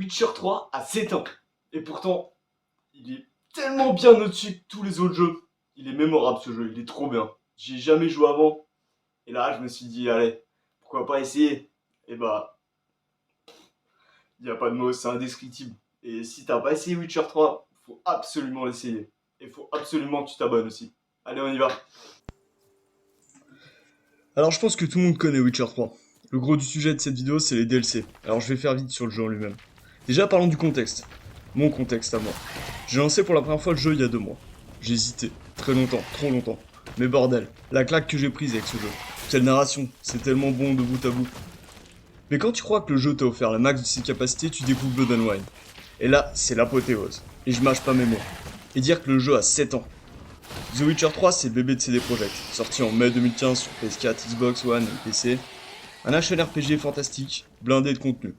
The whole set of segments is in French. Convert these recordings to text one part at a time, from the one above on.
Witcher 3 a 7 ans. Et pourtant, il est tellement bien au-dessus de tous les autres jeux. Il est mémorable ce jeu, il est trop bien. J'y ai jamais joué avant. Et là, je me suis dit, allez, pourquoi pas essayer. Et bah, il n'y a pas de mots, c'est indescriptible. Et si t'as pas essayé Witcher 3, faut absolument l'essayer. Et faut absolument que tu t'abonnes aussi. Allez, on y va. Alors je pense que tout le monde connaît Witcher 3. Le gros du sujet de cette vidéo, c'est les DLC. Alors je vais faire vite sur le jeu en lui-même. Déjà parlons du contexte. Mon contexte à moi. J'ai lancé pour la première fois le jeu il y a 2 mois. J'ai hésité. Très longtemps, trop longtemps. Mais bordel, la claque que j'ai prise avec ce jeu. Quelle narration, c'est tellement bon de bout à bout. Mais quand tu crois que le jeu t'a offert la max de ses capacités, tu découvres Blood and Wine. Et là, c'est l'apothéose. Et je mâche pas mes mots. Et dire que le jeu a 7 ans. The Witcher 3, c'est le bébé de CD Projekt, sorti en mai 2015 sur PS4, Xbox One et PC. Un action RPG fantastique, blindé de contenu.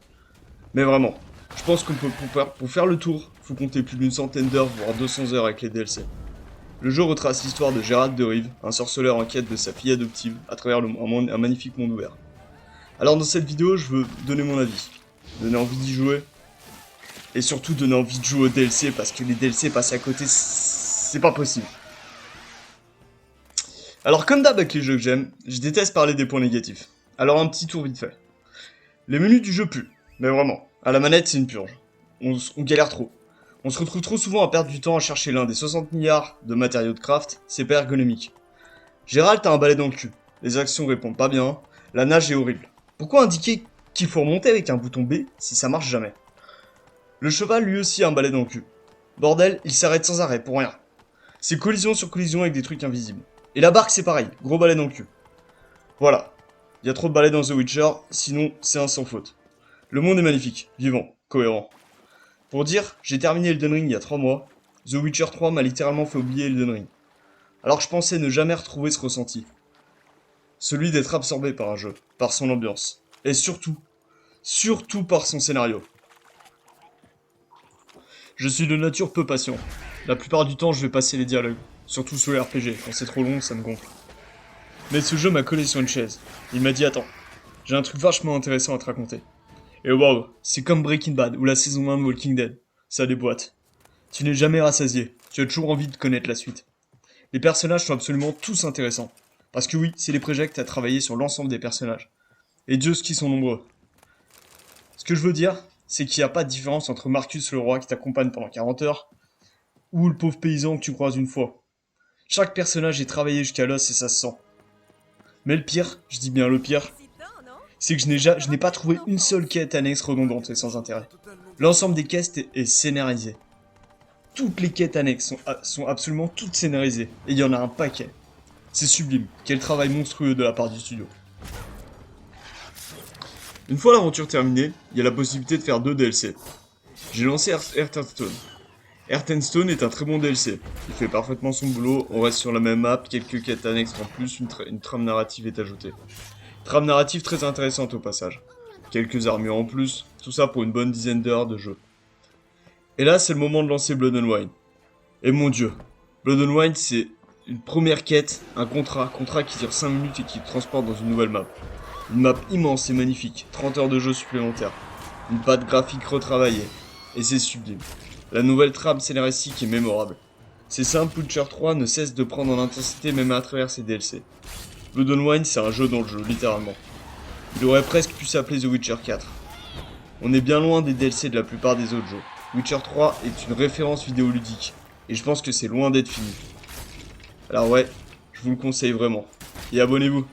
Mais vraiment, je pense qu'on peut, pour faire le tour, faut compter plus d'une centaine d'heures, voire 200 heures avec les DLC. Le jeu retrace l'histoire de Geralt de Rive, un sorceleur en quête de sa fille adoptive, à travers un magnifique monde ouvert. Alors dans cette vidéo, je veux donner mon avis, donner envie d'y jouer, et surtout donner envie de jouer aux DLC, parce que les DLC passés à côté, c'est pas possible. Alors comme d'hab avec les jeux que j'aime, je déteste parler des points négatifs. Alors un petit tour vite fait. Les menus du jeu puent, mais vraiment. À la manette c'est une purge. On galère trop. On se retrouve trop souvent à perdre du temps à chercher l'un des 60 milliards de matériaux de craft, c'est pas ergonomique. Geralt a un balai dans le cul, les actions répondent pas bien, la nage est horrible. Pourquoi indiquer qu'il faut remonter avec un bouton B si ça marche jamais? Le cheval lui aussi a un balai dans le cul. Bordel, il s'arrête sans arrêt pour rien. C'est collision sur collision avec des trucs invisibles. Et la barque c'est pareil, gros balai dans le cul. Voilà, il y a trop de balais dans The Witcher, sinon c'est un sans faute. Le monde est magnifique, vivant, cohérent. Pour dire, j'ai terminé Elden Ring il y a 3 mois, The Witcher 3 m'a littéralement fait oublier Elden Ring. Alors je pensais ne jamais retrouver ce ressenti. Celui d'être absorbé par un jeu, par son ambiance. Et surtout par son scénario. Je suis de nature peu patient. La plupart du temps je vais passer les dialogues. Surtout sur les RPG, quand c'est trop long, ça me gonfle. Mais ce jeu m'a collé sur une chaise. Il m'a dit attends, j'ai un truc vachement intéressant à te raconter. Et waouh, c'est comme Breaking Bad ou la saison 1 de Walking Dead. Ça déboîte. Tu n'es jamais rassasié, tu as toujours envie de connaître la suite. Les personnages sont absolument tous intéressants. Parce que oui, c'est les projects à travailler sur l'ensemble des personnages. Et Dieu ce qu'ils sont nombreux. Ce que je veux dire, c'est qu'il n'y a pas de différence entre Marcus le roi qui t'accompagne pendant 40 heures, ou le pauvre paysan que tu croises une fois. Chaque personnage est travaillé jusqu'à l'os et ça se sent. Mais le pire, je dis bien le pire, c'est que je n'ai pas trouvé une seule quête annexe redondante et sans intérêt. L'ensemble des quêtes est scénarisé. Toutes les quêtes annexes sont absolument toutes scénarisées, et il y en a un paquet. C'est sublime, quel travail monstrueux de la part du studio. Une fois l'aventure terminée, il y a la possibilité de faire 2 DLC. J'ai lancé Hearthstone. Hearthstone est un très bon DLC. Il fait parfaitement son boulot, on reste sur la même map, quelques quêtes annexes en plus, une trame narrative est ajoutée. Trame narrative très intéressante au passage. Quelques armures en plus, tout ça pour une bonne dizaine d'heures de jeu. Et là, c'est le moment de lancer Blood and Wine. Et mon dieu, Blood and Wine c'est une première quête, un contrat qui dure 5 minutes et qui te transporte dans une nouvelle map. Une map immense et magnifique, 30 heures de jeu supplémentaires. Une patte graphique retravaillée. Et c'est sublime. La nouvelle trame scénaristique est mémorable. C'est simple, Witcher 3 ne cesse de prendre en intensité même à travers ses DLC. Blood and Wine c'est un jeu dans le jeu, littéralement. Il aurait presque pu s'appeler The Witcher 4. On est bien loin des DLC de la plupart des autres jeux. Witcher 3 est une référence vidéoludique, et je pense que c'est loin d'être fini. Alors ouais, je vous le conseille vraiment. Et abonnez-vous.